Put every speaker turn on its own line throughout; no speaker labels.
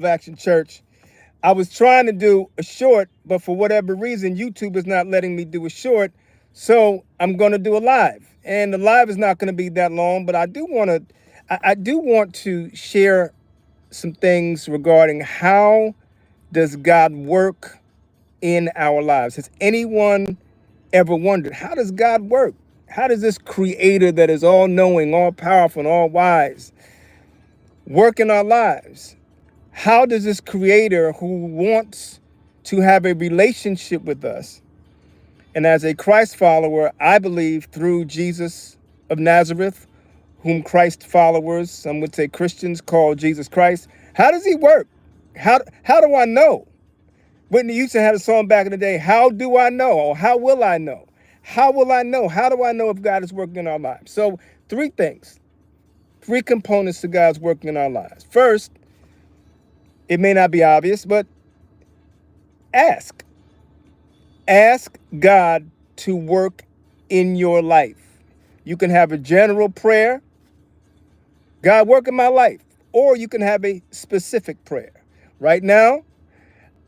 of Action Church. I was trying to do a short, but for whatever reason, YouTube is not letting me do a short. So I'm going to do a live, and the live is not going to be that long. But I do want to share some things regarding how does God work in our lives. Has anyone ever wondered, how does God work? How does this creator that is all knowing, all powerful, and all wise work in our lives? How does this creator who wants to have a relationship with us, and as a Christ follower, I believe through Jesus of Nazareth, whom Christ followers, some would say Christians, call Jesus Christ, how does he work? How do I know? Whitney used to have a song back in the day, how do I know? Or how will I know? How will I know? How do I know if God is working in our lives? So three things, three components to God's working in our lives. First, it may not be obvious, but ask. Ask God to work in your life. You can have a general prayer, God work in my life, or you can have a specific prayer. Right now,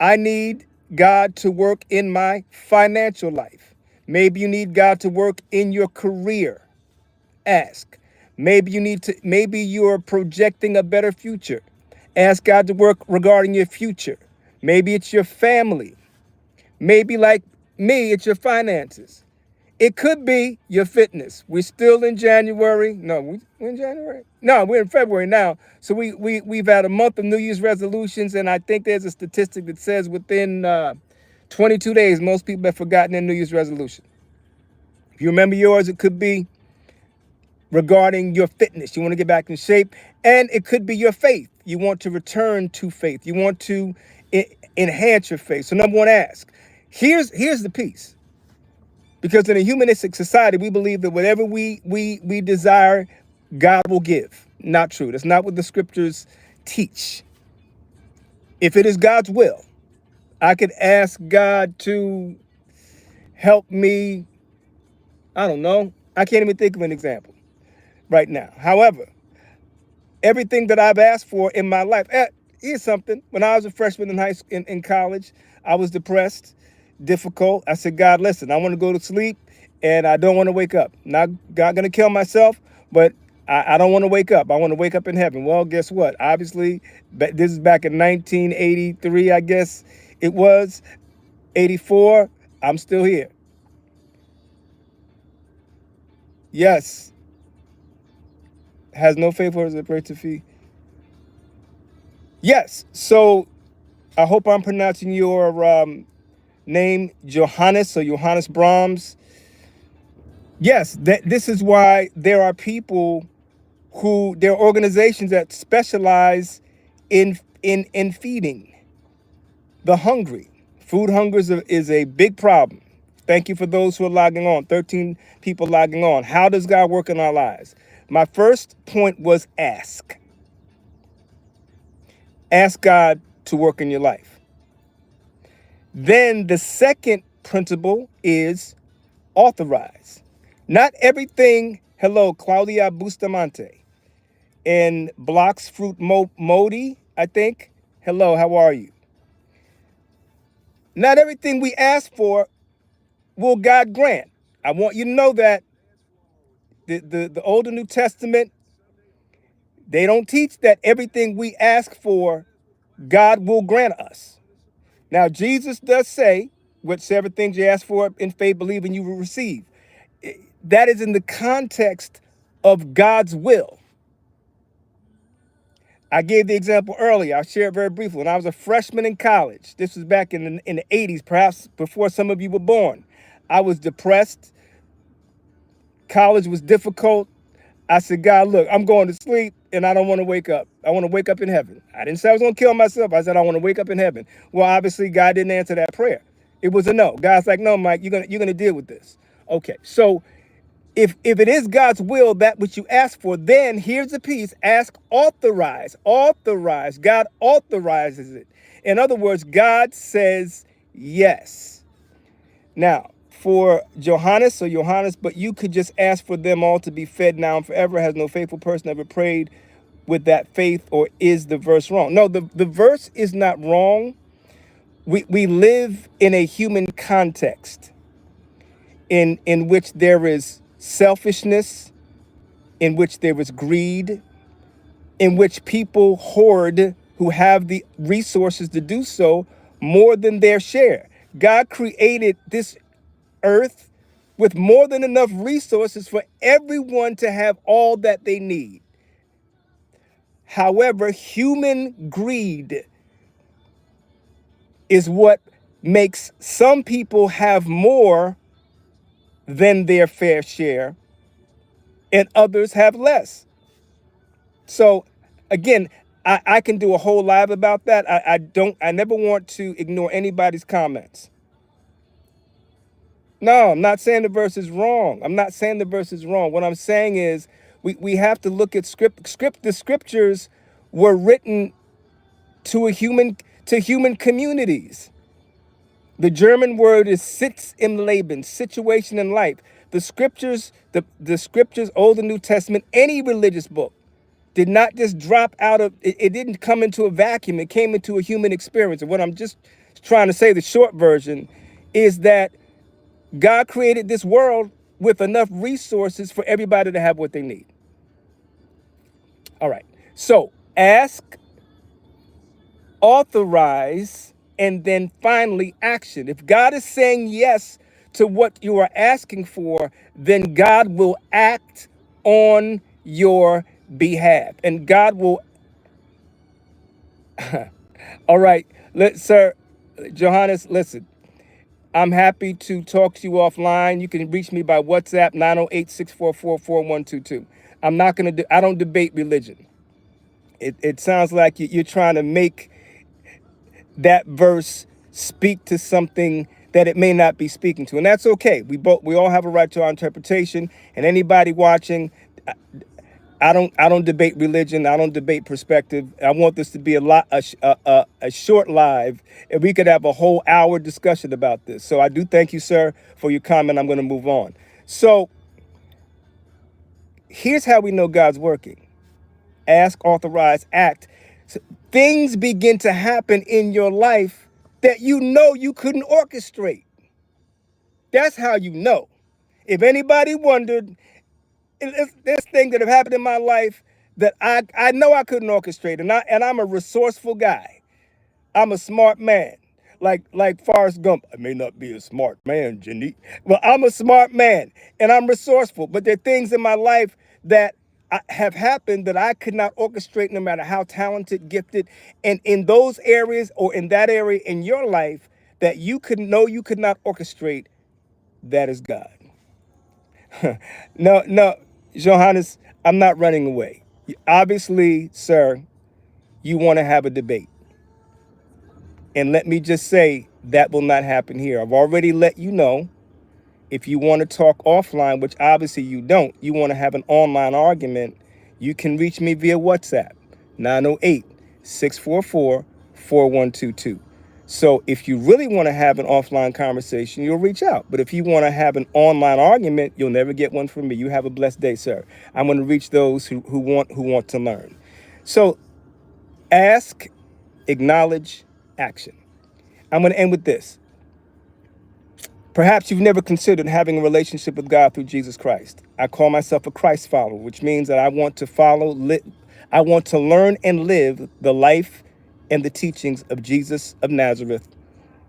I need God to work in my financial life. Maybe you need God to work in your career. Ask. Maybe you're projecting a better future. Ask God to work regarding your future. Maybe it's your family. Maybe like me, it's your finances. It could be your fitness. We're still in January. No, we're in January. No, we're in February now. So we've had a month of New Year's resolutions, and I think there's a statistic that says within 22 days, most people have forgotten their New Year's resolution. If you remember yours, it could be regarding your fitness. You want to get back in shape, and it could be your faith. You want to return to faith. You want to enhance your faith. So number one, ask. Here's the piece. Because in a humanistic society, we believe that whatever we desire, God will give. Not true. That's not what the scriptures teach. If it is God's will, I could ask God to help me. I don't know. I can't even think of an example right now. However, everything that I've asked for in my life, here's something. When I was a freshman in in college, I was depressed, difficult. I said, God, listen, I want to go to sleep and I don't want to wake up. Not going to kill myself, but I don't want to wake up. I want to wake up in heaven. Well, guess what? Obviously, this is back in 1983, I guess it was, 84. I'm still here. Yes. Has no faith or is a prayer to fee. Yes. So I hope I'm pronouncing your name Johannes or Johannes Brahms. Yes, this is why there are people there are organizations that specialize in feeding the hungry. Food hunger is a big problem. Thank you for those who are logging on. 13 people logging on. How does God work in our lives? My first point was ask. Ask God to work in your life. Then the second principle is authorize. Not everything, hello, Claudia Bustamante and Blocks Fruit Modi, I think. Hello, how are you? Not everything we ask for will God grant. I want you to know that the Old and New Testament, they don't teach that everything we ask for, God will grant us. Now, Jesus does say, whatsoever things you ask for in faith, believing you will receive. That is in the context of God's will. I gave the example earlier. I'll share it very briefly. When I was a freshman in college, this was back in the 80s, perhaps before some of you were born. I was depressed. College was difficult. I said, God, look, I'm going to sleep and I don't want to wake up. I want to wake up in heaven. I didn't say I was going to kill myself. I said, I want to wake up in heaven. Well, obviously, God didn't answer that prayer. It was a no. God's like, no, Mike, you're gonna deal with this. Okay, so if it is God's will, that which you ask for, then here's the piece. Ask, authorize. Authorize. God authorizes it. In other words, God says yes. Now, for Johannes, but you could just ask for them all to be fed now and forever. Has no faithful person ever prayed with that faith, or is the verse wrong? No, the verse is not wrong. We live in a human context in which there is selfishness, in which there is greed, in which people hoard who have the resources to do so more than their share. God created this earth with more than enough resources for everyone to have all that they need. However, human greed is what makes some people have more than their fair share and others have less. So again, I can do a whole live about that. I never want to ignore anybody's comments. No, I'm not saying the verse is wrong. I'm not saying the verse is wrong. What I'm saying is we have to look at the scriptures were written to human communities. The German word is Sitz im Leben, situation in life. The scriptures, the scriptures, Old and New Testament, any religious book, did not just drop out of it didn't come into a vacuum. It came into a human experience. And what I'm just trying to say, the short version, is that God created this world with enough resources for everybody to have what they need. All right. So ask, authorize, and then finally action. If God is saying yes to what you are asking for, then God will act on your behalf. And God will. All right. Sir, Johannes, listen. I'm happy to talk to you offline. You can reach me by WhatsApp, 908-644-4122. I'm not going to I don't debate religion. It sounds like you're trying to make that verse speak to something that it may not be speaking to. And that's okay. We all have a right to our interpretation. And anybody watching, I don't debate religion. I don't debate perspective. I want this to be a short live, and we could have a whole hour discussion about this. So I do thank you, sir, for your comment. I'm going to move on. So here's how we know God's working. Ask, authorize, act. So things begin to happen in your life that you know you couldn't orchestrate. That's how you know. If anybody wondered, this thing that have happened in my life that I know I couldn't orchestrate, and I'm a resourceful guy. I'm a smart man. Like Forrest Gump. I may not be a smart man, Jenny. Well, I'm a smart man and I'm resourceful. But there are things in my life that have happened that I could not orchestrate, no matter how talented, gifted. And in those areas, or in that area in your life that you could not orchestrate, that is God. No, Johannes, I'm not running away. Obviously, sir, you want to have a debate. And let me just say, that will not happen here. I've already let you know, if you want to talk offline, which obviously you don't, you want to have an online argument, you can reach me via WhatsApp, 908-644-4122. So if you really want to have an offline conversation, you'll reach out. But if you want to have an online argument, you'll never get one from me. You have a blessed day, sir. I'm going to reach those who want to learn. So ask, acknowledge, action. I'm going to end with this. Perhaps you've never considered having a relationship with God through Jesus Christ. I call myself a Christ follower, which means that I want to learn and live the life and the teachings of Jesus of Nazareth,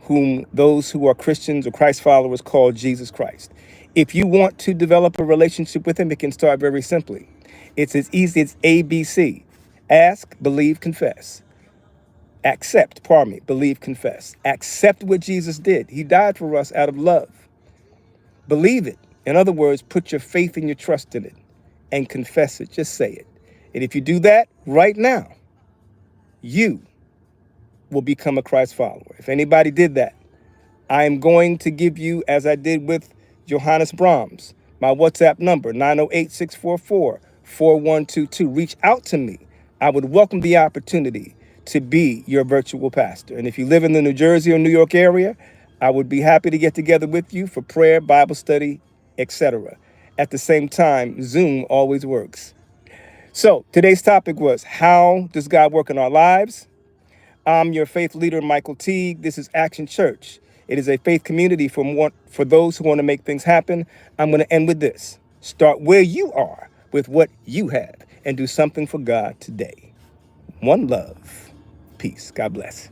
whom those who are Christians or Christ followers call Jesus Christ. If you want to develop a relationship with him, it can start very simply. It's as easy as ABC. Ask, believe, confess. Believe, confess. Accept what Jesus did. He died for us out of love. Believe it. In other words, put your faith and your trust in it and confess it. Just say it. And if you do that right now, you will become a Christ follower. If anybody did that, I am going to give you, as I did with Johannes Brahms, my WhatsApp number, 908-644-4122. Reach out to me. I would welcome the opportunity to be your virtual pastor. And if you live in the New Jersey or New York area, I would be happy to get together with you for prayer, Bible study, etc. At the same time, Zoom always works. So today's topic was, how does God work in our lives? I'm your faith leader, Michael Teague. This is Action Church. It is a faith community for those who want to make things happen. I'm going to end with this. Start where you are with what you have and do something for God today. One love. Peace. God bless.